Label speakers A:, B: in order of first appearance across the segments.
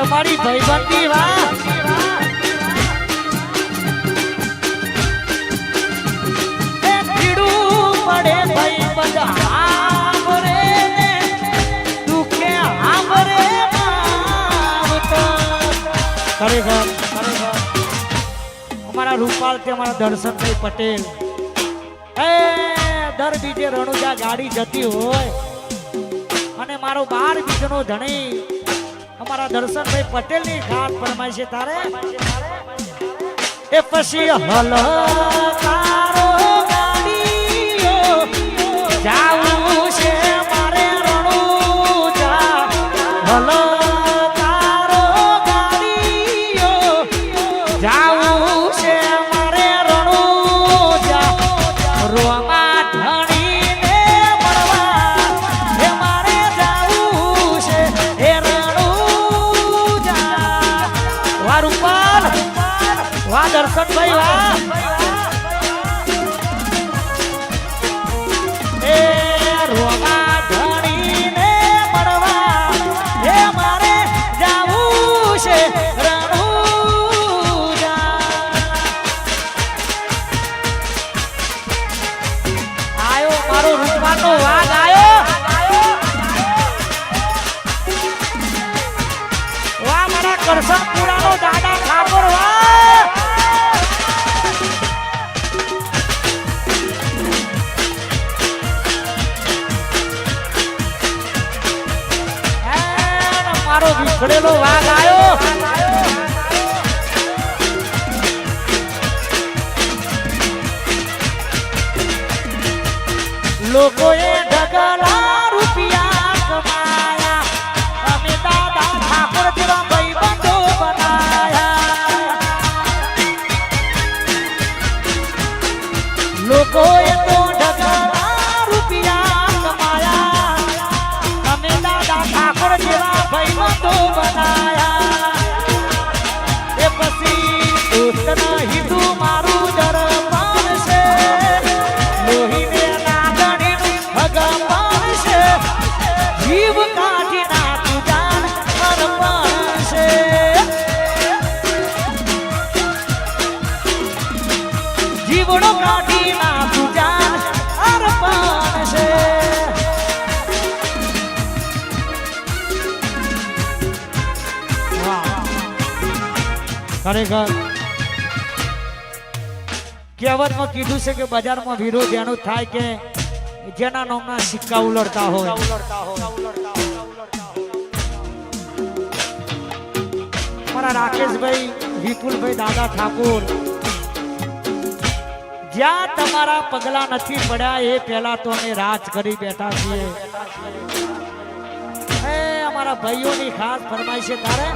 A: તમારી ભાઈબંધી વાહ એ પીડું પડે ભાઈબંધ આમરે ને દુખે આમરે માવતો ખરેખર અમારા રૂપાલ તે અમારા દર્શનભાઈ પટેલ એ દર બીજે રણુજા ગાડી જતી હોય અને મારો 12 બીજનો ધણી અમારા દર્શનભાઈ પટેલ ની ખાસ ફરમાય છે તારે એ પછી હલ તારો ગાડીઓ જાવું છે મારે રણુજા હલ તારો ગાડીઓ જાવું છે મારે રણુજા રોમા ધણીને મળવા એ મારે જાવું છે એ રણુજા વાહ રૂપાલ વાહ દર્શનભાઈ વાહ એ રોમા ધણીને મળવા એ મારે જાવું છે રણુજા આયો મારો રૂપવાનો વાઘ આયો વાહ મારા કરશનપુરાનો દાદા ઠાકોર વાહ મારો વિખડેલો વાઘ આયો લોકોએ ઢગલા રૂપિયા કમાયા અમે દાદા ઠાકોર જેવા ભાઈબંધો બનાયા લોકોએ તો ઢગલા રૂપિયા કમાયા અમે દાદા ઠાકોર જેવા ભાઈબંધો બનાયા એ પછી દોસ્ત નહીં તું મારું દરબાન છે લોહીને લાગણી ભગવાન છે જીવ કાઢી નાખું જાન અર્પણ છે જીવડો કાઢી નાખું જાન અર્પણ છે ખરેખર કહેવતમાં કીધું છે કે બજારમાં વિરોધ એનું થાય કે જેના નામના સિક્કા ઉલડતા હોય મારા રાકેશભાઈ વિપુલભાઈ દાદા ઠાકોર જ્યાં તમારા પગલા નથી પડ્યા એ પહેલા તો અમે રાજ કરી બેઠા છીએ એ અમારા ભાઈઓની ખાસ ફરમાઈશ છે તારે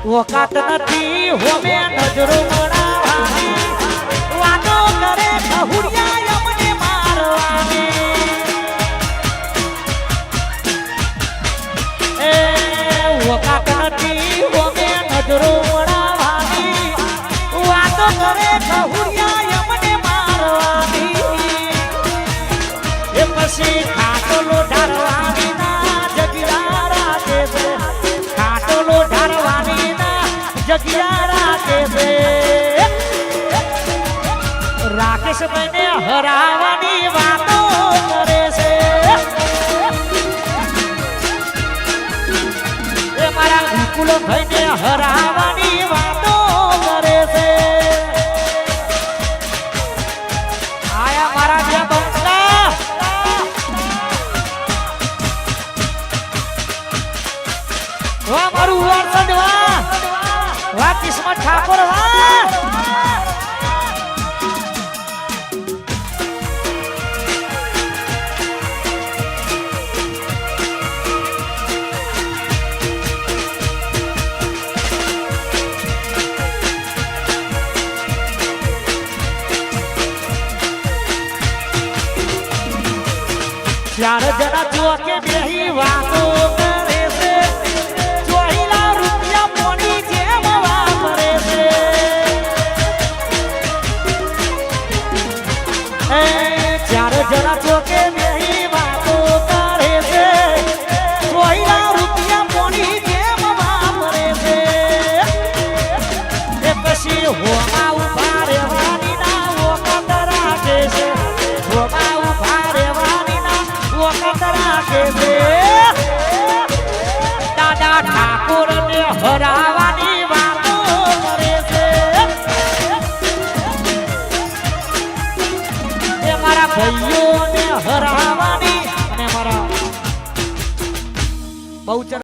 A: વખત નથી હોમે નજરો મણાવાની વાતો કરે ખહુડિયા અમને મારવાની એ વખત નથી હોમે નજરો મણાવાની વાતો કરે ખહુડિયા અમને મારવાની એ પછી ખાટલો ઢારવાની ના જગ્યા રાખે છે ખાટલો ઢારવાની જગ્યા રાખે છે રાકેશભાઈ ને હરાવાની વાતો કરે છે એ મારા વિપુલભાઈ ને હરાવાની વાતો કરે છે આયા મારા જ્યાં બંગલા વાહ મારું વારસદ વાહ વાહ કિસ્મત ઠાકોર વાહ ચાર જણા ચોકે બેહી વાતો કરે છે ચોહીલા રૂપિયા પોણી જેમ વાપરે છે એ ચાર જણા ચોકે ભાઈઓને હરાવાની અને મારા બહુચર